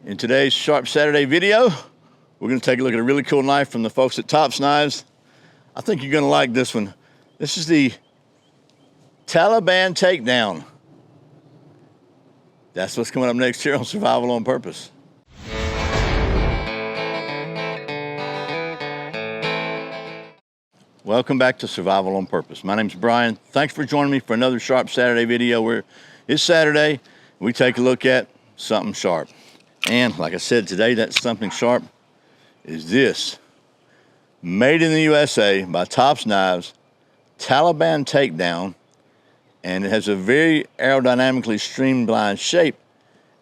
In today's Sharp Saturday video, we're going to take a look at a really cool knife from the folks at Tops Knives. I think you're going to like this one. This is the Taliban Takedown. That's what's coming up next here on Survival on Purpose. Welcome back to Survival on Purpose. My name's Brian. Thanks for joining me for another Sharp Saturday video where it's Saturday. We take a look at something sharp. And like I said, today that something sharp is this. Made in the USA by Tops Knives, Taliban Takedown. And it has a very aerodynamically streamlined shape.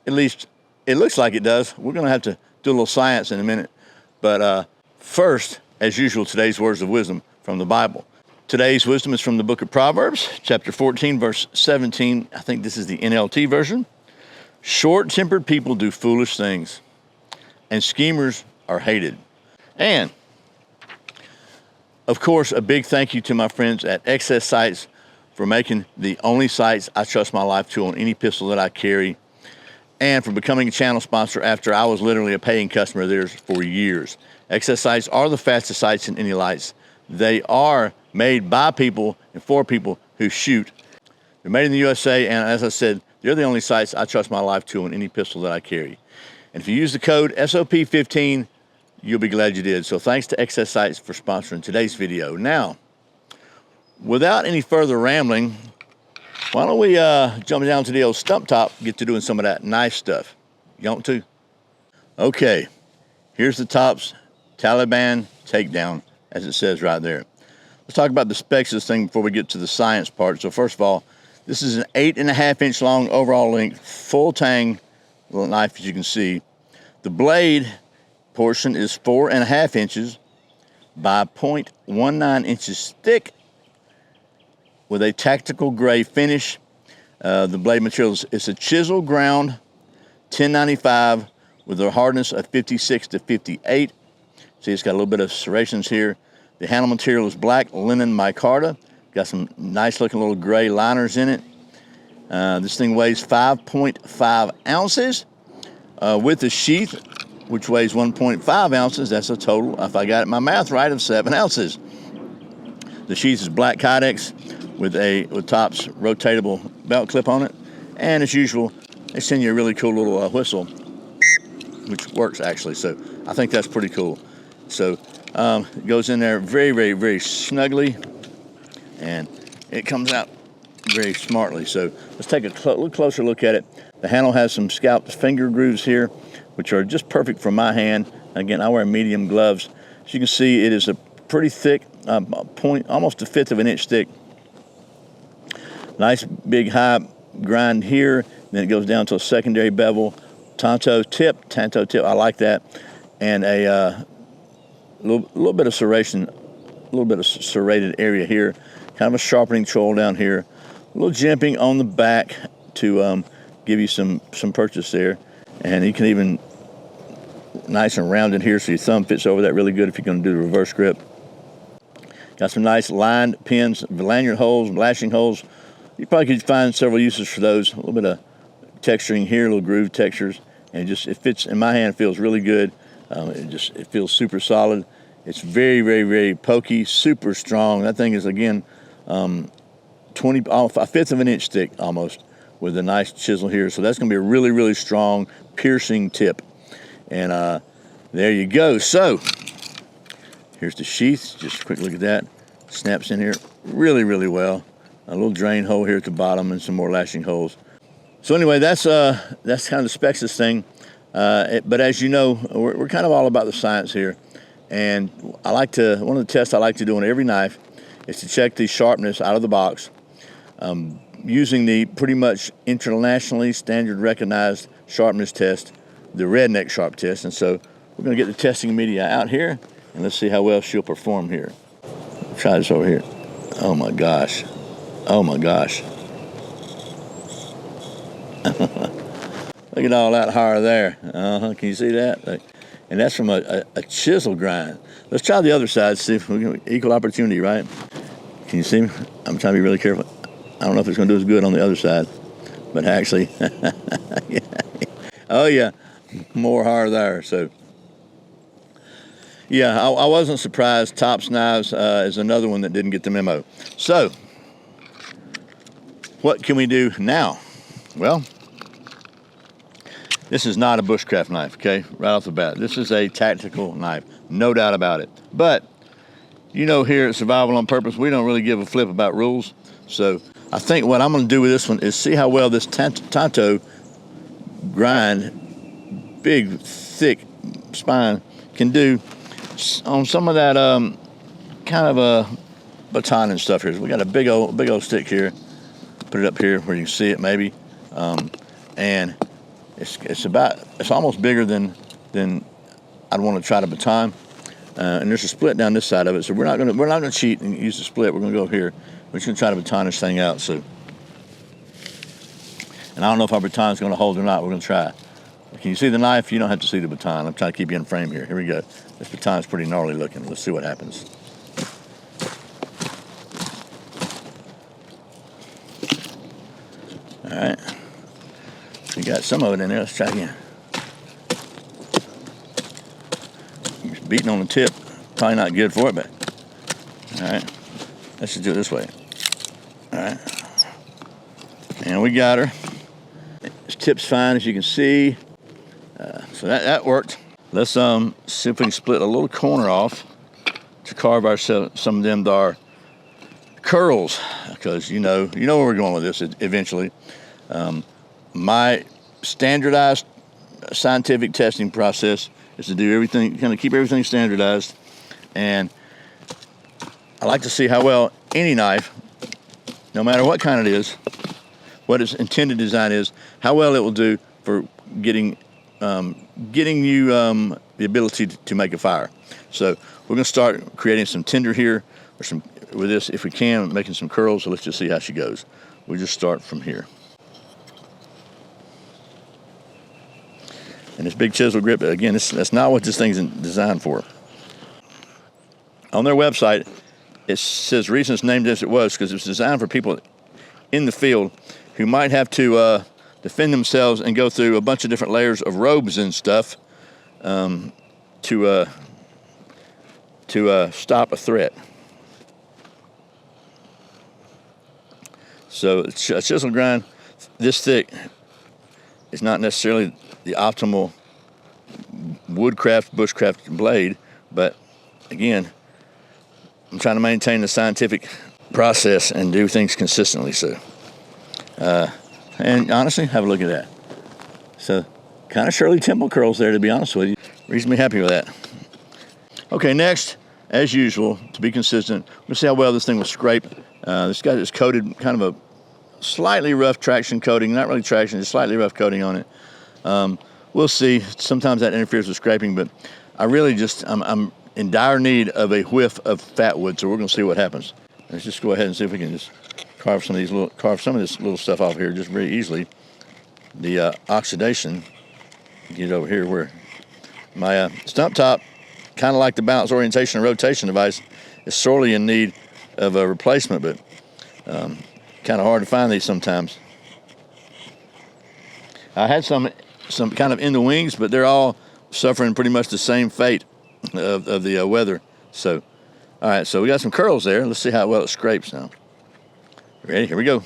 At least it looks like it does. We're going to have to do a little science in a minute. But first, as usual, today's words of wisdom from the Bible. Today's wisdom is from the book of Proverbs, chapter 14, verse 17. I think this is the NLT version. Short-tempered people do foolish things, and schemers are hated. And, of course, a big thank you to my friends at XS Sights for making the only sights I trust my life to on any pistol that I carry, and for becoming a channel sponsor after I was literally a paying customer of theirs for years. XS Sights are the fastest sights in any lights. They are made by people and for people who shoot. They're made in the USA, and as I said, they're the only sights I trust my life to on any pistol that I carry. And if you use the code SOP15, you'll be glad you did. So thanks to XS Sights for sponsoring today's video. Now, without any further rambling, why don't we jump down to the old stump top, get to doing some of that knife stuff. You want to? Okay, here's the Tops Taliban Takedown, as it says right there. Let's talk about the specs of this thing before we get to the science part. So first of all, this is an 8.5-inch long overall length, full tang little knife, as you can see. The blade portion is 4.5 inches by 0.19 inches thick with a tactical gray finish. The blade material is a chisel ground 1095 with a hardness of 56 to 58. See, it's got a little bit of serrations here. The handle material is black linen micarta. Got some nice looking little gray liners in it. This thing weighs 5.5 ounces with the sheath, which weighs 1.5 ounces. That's a total, if I got my math right, of 7 ounces. The sheath is black Kydex with Tops rotatable belt clip on it. And as usual, they send you a really cool little whistle, which works actually. So I think that's pretty cool. So it goes in there very, very, very snugly. And it comes out very smartly. So let's take a little closer look at it. The handle has some scalped finger grooves here, which are just perfect for my hand. Again, I wear medium gloves. As you can see, it is a pretty thick, almost a fifth of an inch thick. Nice big high grind here. Then it goes down to a secondary bevel. Tanto tip, I like that. And a little bit of serration, a little bit of serrated area here. Kind of a sharpening tool down here. A little jimping on the back to give you some purchase there. And you can even, nice and rounded here so your thumb fits over that really good if you're going to do the reverse grip. Got some nice lined pins, lanyard holes, lashing holes. You probably could find several uses for those. A little bit of texturing here, little groove textures. And it fits, in my hand, feels really good. It feels super solid. It's very, very, very pokey, super strong. That thing is, again, a fifth of an inch thick almost, with a nice chisel here. So that's going to be a really, really strong, piercing tip. And there you go. So here's the sheath. Just a quick look at that. Snaps in here really, really well. A little drain hole here at the bottom and some more lashing holes. So anyway, that's kind of the specs of this thing. But as you know, we're kind of all about the science here. And one of the tests I like to do on every knife is to check the sharpness out of the box using the pretty much internationally standard recognized sharpness test, the redneck sharp test. And so we're going to get the testing media out here, and let's see how well she'll perform here. Try this over here. Oh my gosh. Oh my gosh. Look at all that hair there. Can you see that? And that's from a chisel grind. Let's try the other side, see if we can, equal opportunity, right? Can you see me? I'm trying to be really careful. I don't know if it's going to do as good on the other side, but actually, yeah. Oh yeah, more hard there. So yeah, I wasn't surprised. Tops Knives is another one that didn't get the memo. So what can we do now? Well, this is not a bushcraft knife, okay? Right off the bat. This is a tactical knife, no doubt about it. But you know, here at Survival on Purpose, we don't really give a flip about rules. So I think what I'm going to do with this one is see how well this Tanto grind, big, thick spine, can do on some of that kind of a baton and stuff here. So we got a big old stick here. Put it up here where you can see it maybe, and it's almost bigger than I'd want to try to baton. And there's a split down this side of it, so we're not gonna cheat and use the split. We're gonna go here. We're just gonna try to baton this thing out. So, and I don't know if our baton's gonna hold or not. We're gonna try. Can you see the knife? You don't have to see the baton. I'm trying to keep you in frame here. Here we go. This baton's pretty gnarly looking. Let's see what happens. All right. We got some of it in there. Let's try again. Beating on the tip, probably not good for it, but all right, let's just do it this way. All right, and we got her. This tip's fine, as you can see, so that worked. Let's see if we can split a little corner off to carve ourselves some of them dar curls, because you know where we're going with this eventually. My standardized scientific testing process is to do everything, kind of keep everything standardized, and I like to see how well any knife, no matter what kind it is, what its intended design is, how well it will do for getting you the ability to make a fire. So we're going to start creating some tinder here, or some with this if we can, making some curls. So let's just see how she goes. We just start from here. And this big chisel grip, again, that's not what this thing's designed for. On their website, it says the reason it's named as it was because it was designed for people in the field who might have to defend themselves and go through a bunch of different layers of robes and stuff to stop a threat. So a chisel grind this thick is not necessarily the optimal woodcraft, bushcraft blade, but again, I'm trying to maintain the scientific process and do things consistently. So, and honestly, have a look at that. So, kind of Shirley Temple curls there, to be honest with you. Reasonably happy with that. Okay, next, as usual, to be consistent, we'll see how well this thing will scrape. This guy is coated kind of a slightly rough traction coating, not really traction, just slightly rough coating on it. We'll see. Sometimes that interferes with scraping, but I really I'm in dire need of a whiff of fat wood, so we're going to see what happens. Let's just go ahead and see if we can just carve some of this little stuff off here just very easily. The oxidation, get it over here where my stump top, kind of like the balance, orientation, and rotation device, is sorely in need of a replacement, but kind of hard to find these sometimes. I had some kind of in the wings, but they're all suffering pretty much the same fate of the weather. So, all right, so we got some curls there. Let's see how well it scrapes now. Ready? Here we go.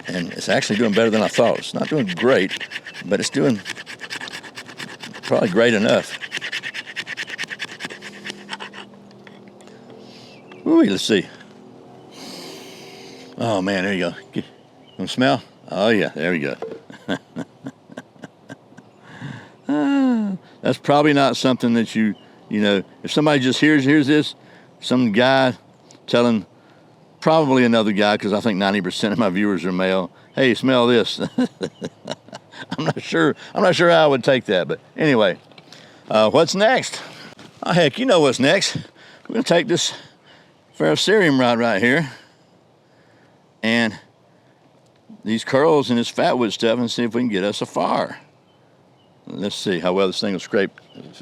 And it's actually doing better than I thought. It's not doing great, but it's doing probably great enough. Ooh, let's see. Oh man, there you go. You want to smell? Oh yeah, there we go. That's probably not something that you know, if somebody just hears this, some guy telling probably another guy, because I think 90% of my viewers are male, hey, smell this. I'm not sure how I would take that, but anyway, what's next? Oh heck, you know what's next. We're gonna take this ferrocerium rod right here and these curls and this fatwood stuff and see if we can get us a fire. Let's see how well this thing will scrape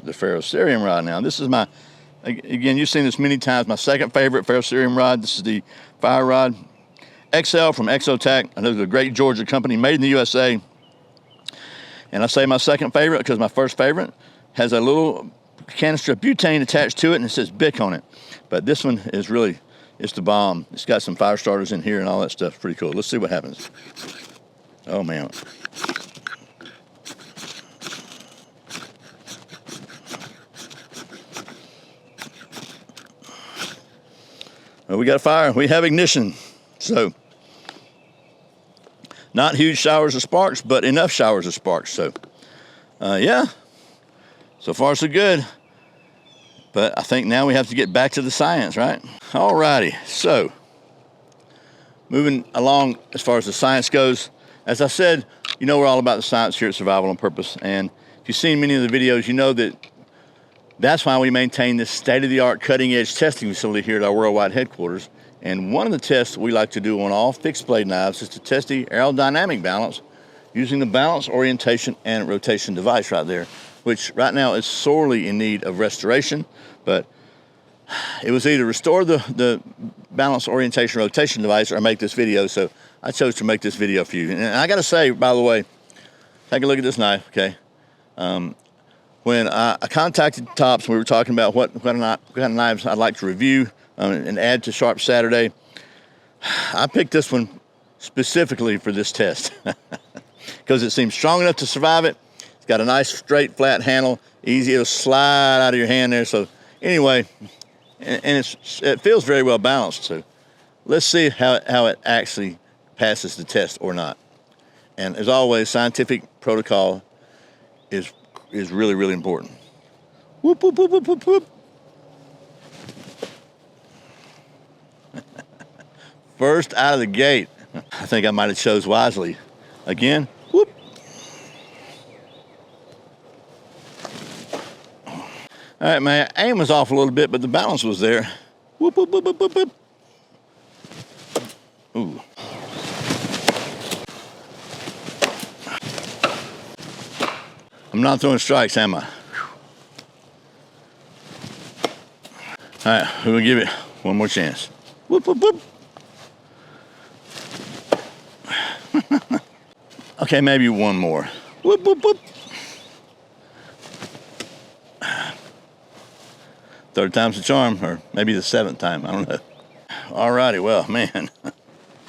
the ferrocerium rod. Now this is my, again, you've seen this many times, my second favorite ferrocerium rod. This is the fire rod, XL from Exotac. I know they're a great Georgia company, made in the USA. And I say my second favorite because my first favorite has a little canister of butane attached to it, and it says Bic on it. But this one is really, it's the bomb. It's got some fire starters in here and all that stuff. Pretty cool. Let's see what happens. Oh, man. Well, we got a fire. We have ignition. So, not huge showers of sparks, but enough showers of sparks. So, yeah, so far so good. But I think now we have to get back to the science, right? All righty. So, moving along as far as the science goes, as I said, you know we're all about the science here at Survival on Purpose. And if you've seen many of the videos, you know that that's why we maintain this state-of-the-art cutting-edge testing facility here at our worldwide headquarters. And one of the tests we like to do on all fixed blade knives is to test the aerodynamic balance using the balance, orientation, and rotation device right there, which right now is sorely in need of restoration. But it was either restore the balance, orientation, rotation device or make this video. So I chose to make this video for you. And I got to say, by the way, take a look at this knife, okay? When I contacted Tops, we were talking about what kind of knives I'd like to review and add to Sharp Saturday. I picked this one specifically for this test because it seems strong enough to survive it. It's got a nice straight flat handle, easy, it'll slide out of your hand there. So anyway, and it feels very well balanced. So let's see how it actually passes the test or not. And as always, scientific protocol is really, really important. Whoop, whoop, whoop, whoop, whoop, whoop. First out of the gate. I think I might have chose wisely. Again, whoop. All right, my aim was off a little bit, but the balance was there. Whoop, whoop, whoop, whoop, whoop, whoop. Ooh. I'm not throwing strikes, am I? All right, we're gonna give it one more chance. Whoop, whoop, whoop. Okay, maybe one more. Whoop, whoop, whoop. Third time's the charm, or maybe the seventh time, I don't know. All righty, well, man.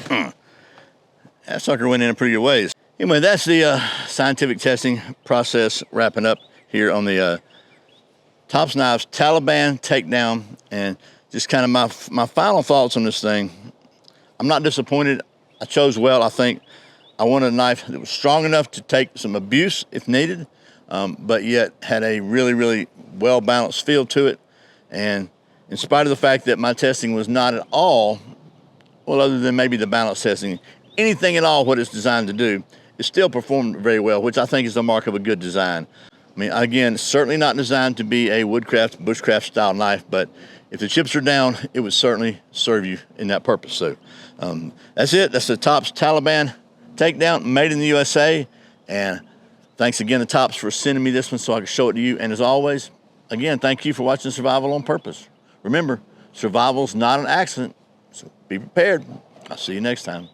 That sucker went in a pretty good ways. Anyway, that's the scientific testing process wrapping up here on the Tops Knives Taliban takedown, and just kind of my final thoughts on this thing. I'm not disappointed. I chose well. I think I wanted a knife that was strong enough to take some abuse if needed, but yet had a really, really well-balanced feel to it. And in spite of the fact that my testing was not at all, well, other than maybe the balance testing, anything at all what it's designed to do, it still performed very well, which I think is the mark of a good design. I mean, again, certainly not designed to be a woodcraft, bushcraft style knife, but if the chips are down, it would certainly serve you in that purpose. So that's it. That's the Tops Taliban takedown, made in the USA. And thanks again to Tops for sending me this one so I can show it to you. And as always, again, thank you for watching Survival on Purpose. Remember, survival's not an accident, so be prepared. I'll see you next time.